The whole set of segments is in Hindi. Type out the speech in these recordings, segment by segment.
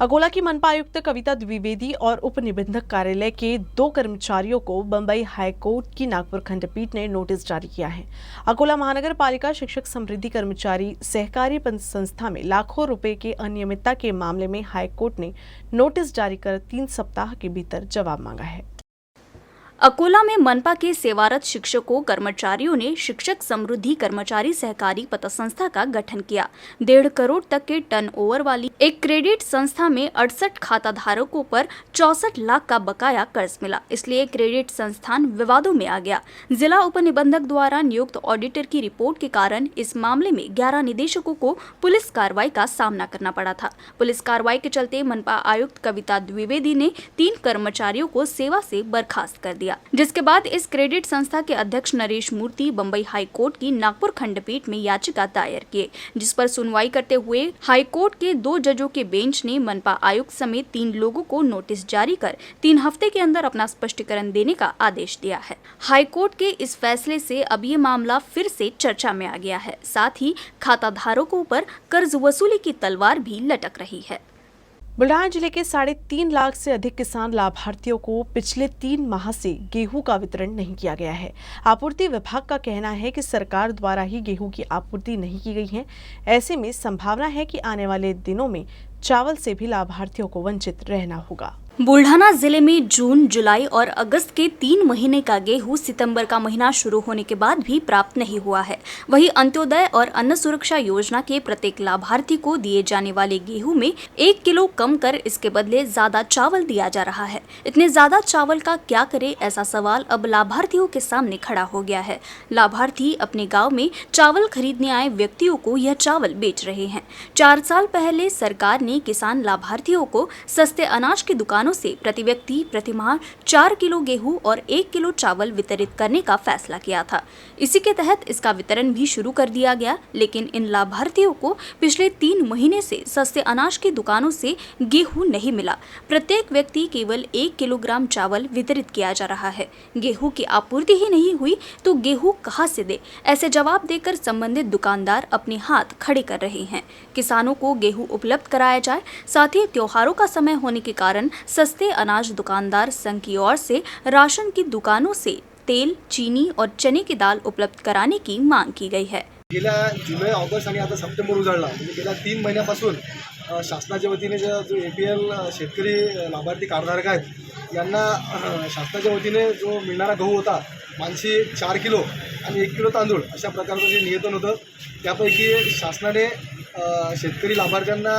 अकोला की मनपा आयुक्त कविता द्विवेदी और उप निबंधक कार्यालय के 2 कर्मचारियों को बंबई हाईकोर्ट की नागपुर खंडपीठ ने नोटिस जारी किया है। अकोला महानगर पालिका शिक्षक समृद्धि कर्मचारी सहकारी संस्था में लाखों रुपए के अनियमितता के मामले में हाईकोर्ट ने नोटिस जारी कर 3 सप्ताह के भीतर जवाब मांगा है। अकोला में मनपा के सेवारत शिक्षकों कर्मचारियों ने शिक्षक समृद्धि कर्मचारी सहकारी पतसंस्था का गठन किया। 1.5 करोड़ तक के टर्नओवर वाली एक क्रेडिट संस्था में 68 खाता धारकों पर 64 लाख का बकाया कर्ज मिला, इसलिए क्रेडिट संस्थान विवादों में आ गया। जिला उप निबंधक द्वारा नियुक्त ऑडिटर की रिपोर्ट के कारण इस मामले में 11 निदेशकों को पुलिस कार्रवाई का सामना करना पड़ा था। पुलिस कार्रवाई के चलते मनपा आयुक्त कविता द्विवेदी ने 3 कर्मचारियों को सेवा से बर्खास्त कर दिया, जिसके बाद इस क्रेडिट संस्था के अध्यक्ष नरेश मूर्ति बंबई हाईकोर्ट की नागपुर खंडपीठ में याचिका दायर किए, जिस पर सुनवाई करते हुए हाईकोर्ट के 2 जजों के बेंच ने मनपा आयुक्त समेत 3 लोगों को नोटिस जारी कर 3 हफ्ते के अंदर अपना स्पष्टीकरण देने का आदेश दिया है। हाईकोर्ट के इस फैसले से अब ये मामला फिर से चर्चा में आ गया है। साथ ही खाता धारकों पर कर्ज वसूली की तलवार भी लटक रही है। बुल्ढाना जिले के 3.5 लाख से अधिक किसान लाभार्थियों को पिछले 3 माह से गेहूं का वितरण नहीं किया गया है। आपूर्ति विभाग का कहना है कि सरकार द्वारा ही गेहूं की आपूर्ति नहीं की गई है। ऐसे में संभावना है कि आने वाले दिनों में चावल से भी लाभार्थियों को वंचित रहना होगा। बुल्ढाना जिले में जून, जुलाई और अगस्त के 3 महीने का गेहूं सितंबर का महीना शुरू होने के बाद भी प्राप्त नहीं हुआ है। वहीं अंत्योदय और अन्न सुरक्षा योजना के प्रत्येक लाभार्थी को दिए जाने वाले गेहूं में 1 किलो कम कर इसके बदले ज्यादा चावल दिया जा रहा है। इतने ज्यादा चावल का क्या करे, ऐसा सवाल अब लाभार्थियों के सामने खड़ा हो गया है। लाभार्थी अपने गाँव में चावल खरीदने आए व्यक्तियों को यह चावल बेच रहे हैं। 4 साल पहले सरकार ने किसान लाभार्थियों को सस्ते अनाज की दुकान से प्रति व्यक्ति प्रतिमाह 4 किलो गेहूं और 1 किलो चावल वितरित करने का फैसला किया था। इसी के तहत इसका वितरण भी शुरू कर दिया गया, लेकिन इन लाभार्थियों को पिछले 3 महीने से सस्ते अनाज की दुकानों से गेहूं नहीं मिला। प्रत्येक व्यक्ति केवल 1 किलोग्राम चावल वितरित किया जा रहा है। गेहूं की आपूर्ति ही नहीं हुई तो गेहूं कहां से दे, ऐसे जवाब देकर संबंधित दुकानदार अपने हाथ खड़े कर रहे हैं। किसानों को गेहूं उपलब्ध कराया जाए। साथ ही त्योहारों का समय होने के कारण सस्ते अनाज दुकानदार संघ की ओर से राशन की दुकानों से तेल, चीनी और चने की दाल उपलब्ध कराने की मांग की गई है। गेल्या जुलै, ऑगस्ट आणि आता सप्टेंबर उजाडला, म्हणजे गेल्या 3 महिन्यापासून शासनाच्या वतीने जो APL शेतकरी लाभार्थी कार्डधारक आहेत यांना शासनाच्या वतीने जो मिळणारा गहू होता, मानसी 4 किलो आणि 1 किलो तांदूळ अशा प्रकारचं जे नियतन होतं, त्यापैकी शासनाने शेतकरी लाभार्थ्यांना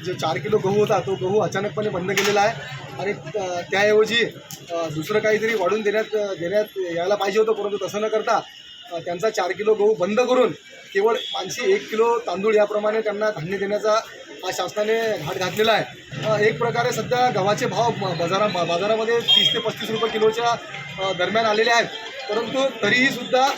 जो 4 किलो गहू होता तो गहू अचानकपणे बंद केलेला आहे आणि त्याऐवजी दुसरं काहीतरी वाढून देण्यात यायला पाहिजे होतं, परंतु तसं न करता त्यांचा 4 किलो गहू बंद करून केवळ मानसी 1 किलो तांदूळ याप्रमाणे त्यांना धान्य देण्याचा शासनाने घाट घातलेला आहे। एक प्रकारे सध्या गव्हाचे भाव बाजारामध्ये 30 ते 35 रुपये किलोच्या दरम्यान आलेले आहेत, परंतु तरीही सुद्धा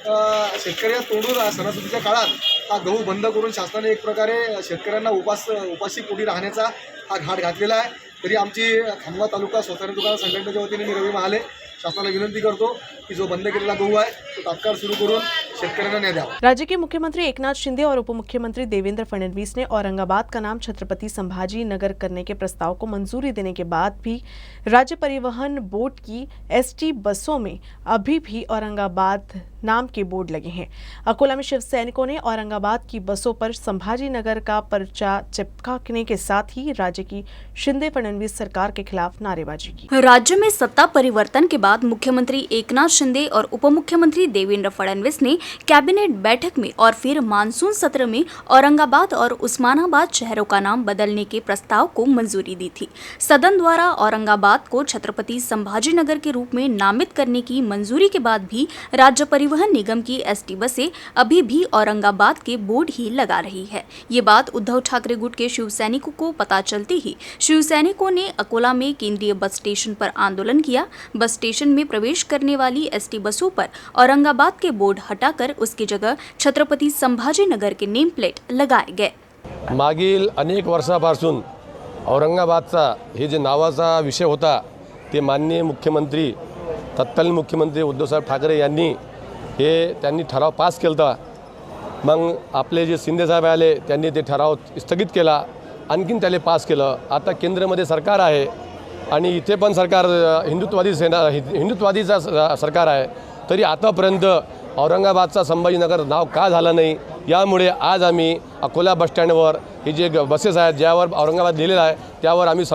शेतकऱ्यांना तोडून सणासुदीच्या काळात हा गहू बंद करून शासनाने एक प्रकारे शेतकऱ्यांना उपाशी पोटी राहण्याचा हा घाट घातलेला आहे। तरी आमची खामगाव तालुका स्वतंत्र दुकान संघटनेच्या वतीने मी रवी महाले शासनाला विनंती करतो कि जो बंद केलेला गहू आहे तो तात्काळ सुरू करून शेतकऱ्यांना न्याय द्यावा। राज्य के मुख्यमंत्री एकनाथ शिंदे और उप मुख्यमंत्री देवेंद्र फडणवीस ने औरंगाबाद का नाम छत्रपति संभाजी नगर करने के प्रस्ताव को मंजूरी देने के बाद भी राज्य परिवहन बोर्ड की ST बसों में अभी भी औरंगाबाद नाम के बोर्ड लगे हैं। अकोला में शिव सैनिकों ने औरंगाबाद की बसों पर संभाजी नगर का पर्चा चिपकाने के साथ ही राज्य की शिंदे फडणवीस सरकार के खिलाफ नारेबाजी की। राज्य में सत्ता परिवर्तन के बाद मुख्यमंत्री एकनाथ शिंदे और उप मुख्यमंत्री देवेंद्र फडणवीस ने कैबिनेट बैठक में और फिर मानसून सत्र में औरंगाबाद और उस्मानाबाद शहरों का नाम बदलने के प्रस्ताव को मंजूरी दी थी। सदन द्वारा औरंगाबाद को छत्रपति संभाजी नगर के रूप में नामित करने की मंजूरी के बाद भी राज्य परिवहन निगम की ST बसें अभी भी औरंगाबाद के बोर्ड ही लगा रही है। ये बात उद्धव ठाकरे गुट के शिव सैनिकों को पता चलते ही शिव सैनिकों ने अकोला में केंद्रीय बस स्टेशन पर आंदोलन किया। बस स्टेशन में प्रवेश करने वाली ST बसों पर औरंगाबाद के बोर्ड हटाकर उसकी जगह छत्रपति संभाजी नगर के नेम प्लेट लगाए गए। मागील अनेक वर्षापासून औरंगाबादचा हे जे नावाचा विषय होता ते माननीय मुख्यमंत्री तत्कालीन मुख्यमंत्री उद्धवसाहेब ठाकरे यांनी त्यांनी ठराव पास केला। मग आपले जे शिंदे साहेब आले त्यांनी ते ठराव स्थगित केला आणखीन त्याला पास केलं. आता केंद्रामध्ये सरकार आहे आणि इथे पण सरकार हिंदुत्वादीचा सरकार आहे, तरी आतापर्यंत औरंगाबादचा संभाजीनगर नाव का झालं नाही, यामुळे आज आम्ही अकोला बसस्टँडवर हे जे बसेस आहेत ज्यावर औरंगाबाद लिहिलेलं आहे त्यावर आम्ही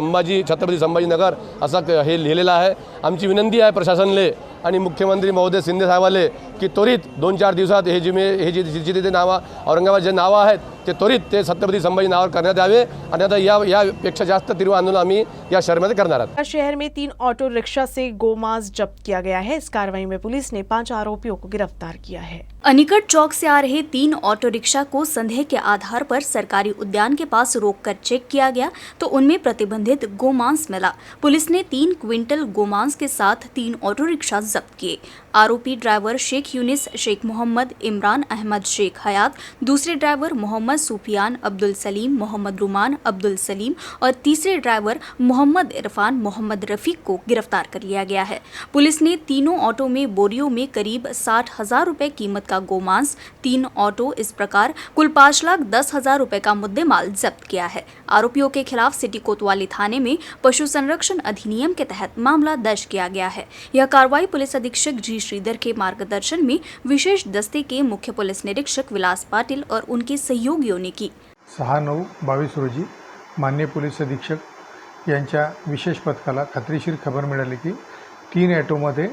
छत्रपती संभाजीनगर असं हे लिहिलेलं आहे. आमची विनंती आहे प्रशासनाला आणि मुख्यमंत्री महोदय शिंदे साहेबाले की त्वरित 2-4 दिवसात हे जे नावं औरंगाबाद जे नावं आहेत ते त्वरित ते छत्रपती संभाजी नावावर करण्यात यावे आणि आता यापेक्षा जास्त तीव्र आंदोलन आम्ही या शहरामध्ये करणार आहोत. शहर में 3 ऑटो रिक्शा से गोमांस जब्त किया गया है. इस कार्रवाई में पुलिस ने 5 आरोपियों को गिरफ्तार किया है. अनिकट चौक से आ रहे 3 ऑटो रिक्शा को संदेह के आधार पर सरकारी उद्यान के पास रोककर चेक किया गया तो उनमें प्रतिबंधित गोमांस मिला. पुलिस ने 3 क्विंटल गोमांस के साथ 3 ऑटो रिक्शा जब्त किए. आरोपी ड्राइवर शेख यूनिस शेख मोहम्मद इमरान अहमद शेख हयात, दूसरे ड्राइवर मोहम्मद सुफियान अब्दुल सलीम मोहम्मद रुमान अब्दुल सलीम और तीसरे ड्राइवर मोहम्मद इरफान मोहम्मद रफीक को गिरफ्तार कर लिया गया है. पुलिस ने तीनों ऑटो में बोरियों में करीब 60,000 रुपए कीमत का गोमांस, 3 ऑटो इस प्रकार कुल 5,10,000 रुपए का मुद्देमाल जब्त किया है. आरोपियों के खिलाफ सिटी कोतवाली थाने में पशु संरक्षण अधिनियम के तहत मामला दर्ज किया गया है. यह कार्रवाई पुलिस अधीक्षक जी श्रीधर के मार्गदर्शन में विशेष दस्ते के मुख्य पुलिस निरीक्षक विलास पाटिल और उनके सहयोगियों ने की. 6/9/22 रोजी माननीय पोलीस अधीक्षक यांच्या विशेष पथकाला खात्रीशीर खबर मिळाली की 3 ॲटोमध्ये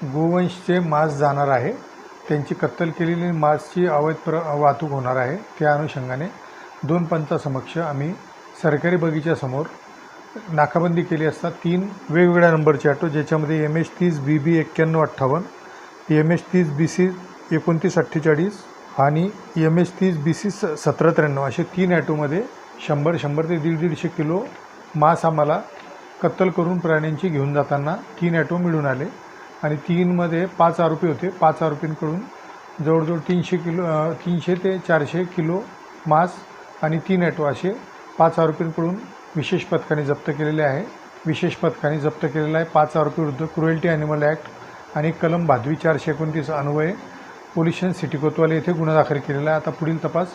गोवंशचे मांस जाणार आहे. त्यांची कत्तल केलेली मांसची अवैध वाहतूक होणार आहे. त्या अनुषंगाने 2 पंचासमक्ष आम्ही सरकारी बगीच्यासमोर नाकाबंदी केली असता 3 वेगवेगळ्या नंबरचे ऑटो ज्याच्यामध्ये MH30 BB 9158, MH30 BC 2948 आणि MH30 BC 1793 असे 3 ॲटोमध्ये 100 ते 150 किलो मांस आम्हाला कत्तल करून प्राण्यांची घेऊन जाताना 3 ॲटो मिळून आले आणि 3मध्ये 5 आरोपी होते. 5 आरोपींकडून जवळजवळ 300 ते 400 किलो मांस आणि 3 ॲटो असे 5 आरोपींकडून विशेष पथकाने जप्त केलेले आहे. विशेष पथकाने जप्त केलेला आहे 5 आरोपीविरुद्ध क्रुएल्टी ॲनिमल ॲक्ट आणि कलम 22 429 अन्वये पोलीस स्टेशन सिटी कोतवाली येथे गुन्हा दाखल केलेला आहे. आता पुढील तपास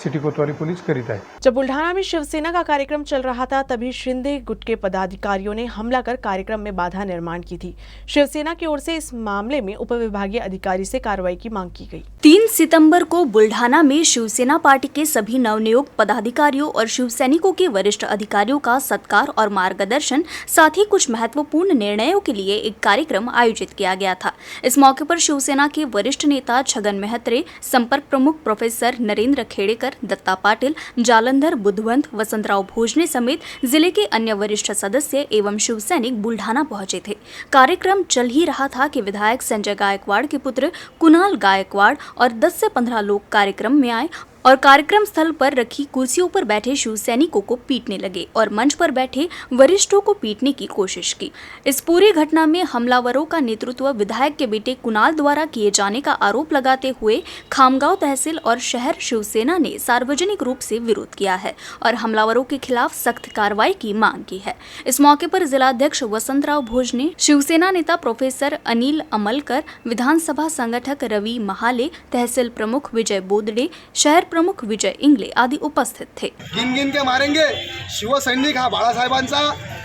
सिटी कोतवाली पुलिस करीत है. जब बुल्ढाना में शिवसेना का कार्यक्रम चल रहा था तभी शिंदे गुट के पदाधिकारियों ने हमला कर कार्यक्रम में बाधा निर्माण की थी. शिवसेना की ओर से इस मामले में उपविभागीय अधिकारी से कार्रवाई की मांग की गई. 3 सितंबर को बुल्ढाना में शिवसेना पार्टी के सभी नवनियुक्त पदाधिकारियों और शिव सैनिकों के वरिष्ठ अधिकारियों का सत्कार और मार्गदर्शन, साथ ही कुछ महत्वपूर्ण निर्णयों के लिए एक कार्यक्रम आयोजित किया गया था. इस मौके पर शिवसेना के वरिष्ठ नेता छगन मेहत्रे, संपर्क प्रमुख प्रोफेसर नरेंद्र खेड़ेकर, दत्ता पाटिल, जालंधर बुद्धवंत, वसंतराव भोजने समेत जिले के अन्य वरिष्ठ सदस्य एवं शिव सैनिक बुल्ढाना पहुंचे थे. कार्यक्रम चल ही रहा था कि विधायक संजय गायकवाड़ के पुत्र कुणाल गायकवाड़ और 10 से 15 लोग कार्यक्रम में आए और कार्यक्रम स्थल पर रखी कुर्सियों पर बैठे शिव सैनिकों को पीटने लगे और मंच पर बैठे वरिष्ठों को पीटने की कोशिश की. इस पूरी घटना में हमलावरों का नेतृत्व विधायक के बेटे कुणाल द्वारा किए जाने का आरोप लगाते हुए खामगांव तहसील और शहर शिवसेना ने सार्वजनिक रूप से विरोध किया है और हमलावरों के खिलाफ सख्त कार्रवाई की मांग की है. इस मौके पर जिलाध्यक्ष वसंतराव भोजने, शिवसेना नेता प्रोफेसर अनिल अमलकर, विधानसभा संगठक रवि महाले, तहसील प्रमुख विजय बोदडे, शहर प्रमुख विजय इंगले आदि उपस्थित थे. गिन के मारेंगे. शिवसैनिक हा बाळासाहेबांचा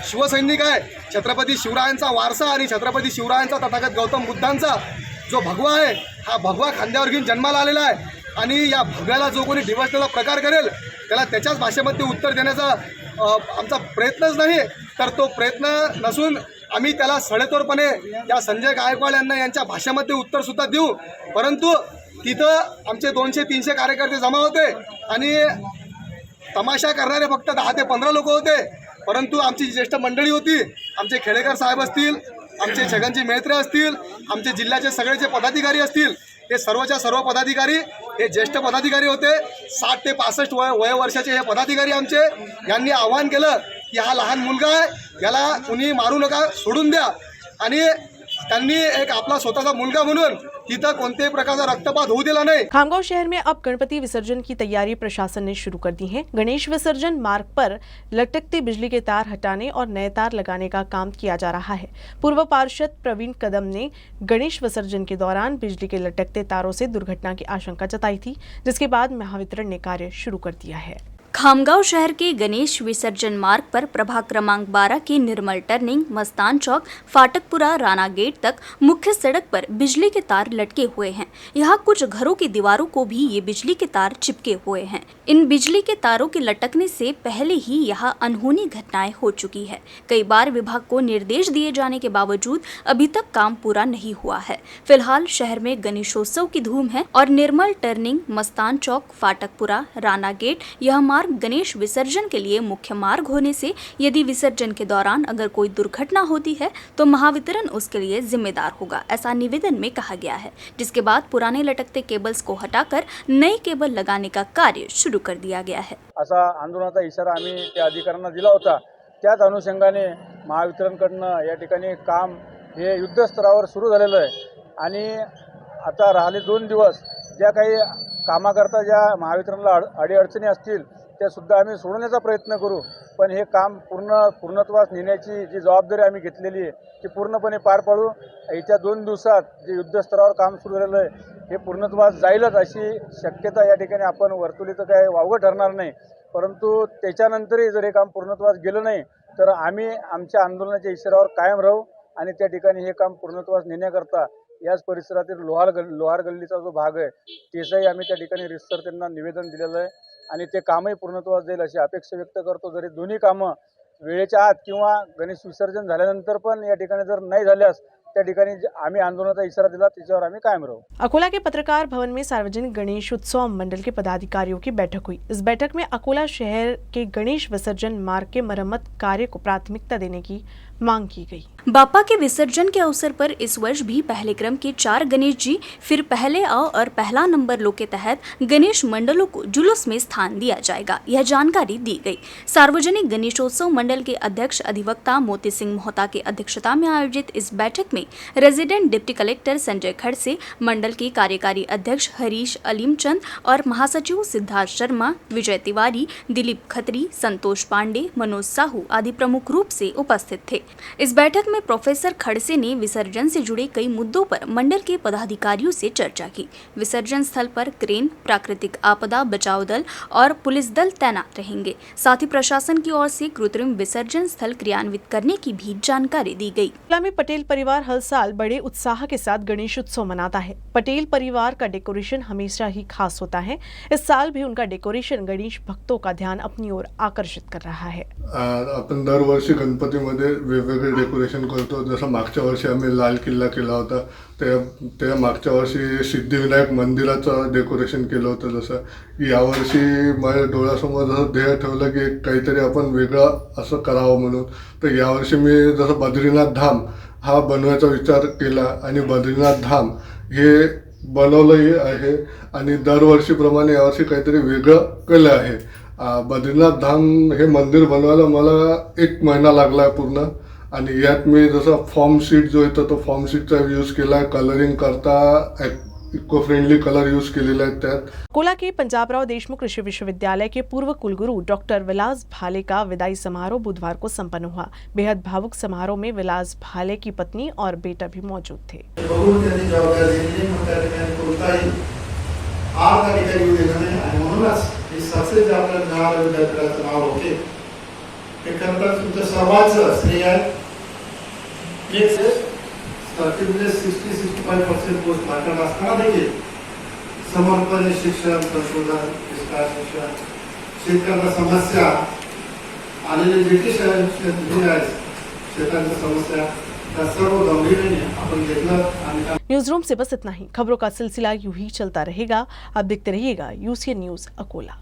शिवसैनिक आहे. छत्रपती शिवरायांचा वारसा आणि छत्रपती शिवरायांचा तथागत गौतम बुद्धांचा जो भगवा आहे हा भगवा खांद्यावर घेऊन जन्माला आलेला आहे आणि या भगव्याला जो कोणी डिवचण्याचा प्रकार करेल त्याला त्याच्याच भाषेमध्ये उत्तर देण्याचा आमचा प्रयत्नच नाही, तर तो प्रयत्न नसून आम्ही त्याला सडेतोडपणे या संजय गायकवाड यांच्या भाषेमध्ये उत्तर सुद्धा देऊ. परंतु तिथं आमचे 200-300 कार्यकर्ते जमा होते आणि तमाशा करणारे फक्त 10 ते 15 लोक होते. परंतु आमची ज्येष्ठ मंडळी होती, आमचे खेडेकर साहेब असतील, आमचे छगनजी मेहत्रे असतील, आमचे जिल्ह्याचे सगळेचे पदाधिकारी असतील, हे सर्वच्या सर्व पदाधिकारी हे ज्येष्ठ पदाधिकारी होते. 60 ते 65 वय वर्षाचे हे पदाधिकारी आमचे यांनी आवाहन केलं की हा लहान मुलगा आहे, याला कुणी मारू नका, सोडून द्या. आणि त्यांनी एक आपला स्वतःचा मुलगा म्हणून तिथं कोणत्याही प्रकारचा रक्तपात होऊ दिला नाही. खामगांव शहर में अब गणपति विसर्जन की तैयारी प्रशासन ने शुरू कर दी है. गणेश विसर्जन मार्ग पर लटकते बिजली के तार हटाने और नए तार लगाने का काम किया जा रहा है. पूर्व पार्षद प्रवीण कदम ने गणेश विसर्जन के दौरान बिजली के लटकते तारों से दुर्घटना की आशंका जताई थी, जिसके बाद महावितरण ने कार्य शुरू कर दिया है. खामगांव शहर के गणेश विसर्जन मार्ग पर प्रभाग क्रमांक 12 के निर्मल टर्निंग, मस्तान चौक, फाटकपुरा, राणा गेट तक मुख्य सड़क पर बिजली के तार लटके हुए हैं। यहाँ कुछ घरों की दीवारों को भी ये बिजली के तार चिपके हुए हैं। इन बिजली के तारों के लटकने से पहले ही यहाँ अनहोनी घटनाएं हो चुकी है। कई बार विभाग को निर्देश दिए जाने के बावजूद अभी तक काम पूरा नहीं हुआ है। फिलहाल शहर में गणेशोत्सव की धूम है और निर्मल टर्निंग, मस्तान चौक, फाटकपुरा, राणा गेट यह मार्ग गणेश विसर्जन के लिए मुख्य मार्ग होने से यदि विसर्जन के दौरान अगर कोई दुर्घटना होती है तो महावितरण उसके लिए जिम्मेदार होगा, ऐसा निवेदन में कहा गया है। जिसके बाद पुराने लटकते केबल्स को हटाकर नए केबल लगाने का कार्य शुरू कर दिया गया है। असा आंदोलनाचा इशारा आम्ही त्या अधिकाऱ्यांना दिला होता। त्याच अनुषंगाने महावितरणकडनं या ठिकाणी काम हे युद्धस्तरावर सुरू झालेलं आहे आणि आता राहिले 2 दिवस ज्या काही कामाकरता ज्या महावितरणला अडीअडचणी असतील त्या सुद्धा आम्ही सोडवण्याचा प्रयत्न करू, पण हे काम पूर्णत्वास नेण्याची जी जबाबदारी आम्ही घेतलेली आहे ती पूर्णपणे पार पाडू। येत्या 2 दिवसात जे युद्धस्तरावर काम सुरू झालेलं आहे हे पूर्णत्वास जाईलच अशी शक्यता या ठिकाणी आपण वर्तुलीचं काय वावगं ठरणार नाही, परंतु त्याच्यानंतरही जर हे काम पूर्णत्वास गेलं नाही तर आम्ही आमच्या आंदोलनाच्या इशाऱ्यावर कायम राहू आणि त्या ठिकाणी हे काम पूर्णत्वास नेण्याकरता याच परिसरातील लोहार गल्लीचा जो भाग आहे त्याचंही आम्ही त्या ठिकाणी रितसर त्यांना निवेदन दिलेलं आहे आणि ते कामही पूर्णत्वास जाईल अशी अपेक्षा व्यक्त करतो। जरी दोन्ही कामं वेळेच्या आत किंवा गणेश विसर्जन झाल्यानंतर पण या ठिकाणी जर नाही झाल्यास त्या ठिकाणी आम्ही आंदोलनाचा इशारा दिला त्याच्यावर आम्ही कायम राहू। अकोला के पत्रकार भवन में सार्वजनिक गणेश उत्सव मंडल के पदाधिकारियों की बैठक हुई। इस बैठक में अकोला शहर के गणेश विसर्जन मार्ग के मरम्मत कार्य को प्राथमिकता देने की मांग की गई। बापा के विसर्जन के अवसर पर इस वर्ष भी पहले क्रम के 4 गणेश जी, फिर पहले अ और पहला नंबर लो के तहत गणेश मंडलों को जुलूस में स्थान दिया जाएगा, यह जानकारी दी गई। सार्वजनिक गणेशोत्सव मंडल के अध्यक्ष अधिवक्ता मोती सिंह मोहता की अध्यक्षता में आयोजित इस बैठक में resident deputy collector Sanjay Khadse, मंडल के कार्यकारी अध्यक्ष हरीश अलीमचंद और महासचिव सिद्धार्थ शर्मा, विजय तिवारी, दिलीप खत्री, संतोष पांडे, मनोज साहू आदि प्रमुख रूप से उपस्थित थे। इस बैठक में प्रोफेसर खड़से ने विसर्जन से जुड़े कई मुद्दों पर मंडल के पदाधिकारियों से चर्चा की। विसर्जन स्थल पर क्रेन, प्राकृतिक आपदा बचाव दल और पुलिस दल तैनात रहेंगे। साथ ही प्रशासन की ओर से कृत्रिम विसर्जन स्थल क्रियान्वित करने की भी जानकारी दी गई। अकोला में पटेल परिवार हर साल बड़े उत्साह के साथ गणेश उत्सव मनाता है। पटेल परिवार का डेकोरेशन हमेशा ही खास होता है। इस साल भी उनका डेकोरेशन गणेश भक्तों का ध्यान अपनी ओर आकर्षित कर रहा है। आपण दरवर्षी गणपतीमध्ये वेगवेगळे डेकोरेशन करतो। जसं मागच्या वर्षी आम्ही लाल किल्ला केला होता, त्या मागच्या वर्षी सिद्धिविनायक मंदिराचं डेकोरेशन केलं होतं। जसं यावर्षी माझ्या डोळ्यासमोर जसं ध्येय ठेवलं की काहीतरी आपण वेगळं असं करावं म्हणून, तर यावर्षी मी जसं बद्रीनाथ धाम हा बनवायचा विचार केला आणि बद्रीनाथ धाम हे बनवलंही आहे आणि दरवर्षीप्रमाणे यावर्षी काहीतरी वेगळं केलं आहे। बद्रीनाथ धाम हे मंदिर बनवायला मला 1 महिना लागला आहे पूर्ण आणि यात मी जसं फॉर्म शीट जो येतो तो फॉर्म शीटचा यूज केला आहे। कलरिंग करता इको फ्रेंडली कलर यूज केलेले आहेत त्यात। अकोला के पंजाबराव देशमुख कृषि विश्वविद्यालय के पूर्व कुलगुरु डॉक्टर विलास भाले का विदाई समारोह बुधवार को संपन्न हुआ। बेहद भावुक समारोह में विलास भाले की पत्नी और बेटा भी मौजूद थे। स्टार्टिंगमध्ये 60-65% पोस्ट मार्केट असताना देखील समर्पण शिक्षण, संशोधन, विस्तार शिक्षण, शेतकऱ्यांच्या समस्या आलेले ब्रिटिश शेतांच्या समस्या त्या सर्व गंभीरतेने आपण घेतलं आणि न्यूज रूम से बस इतना ही। खबरों का सिलसिला यूं ही चलता रहेगा। अब देखते रहिएगा UCN न्यूज अकोला।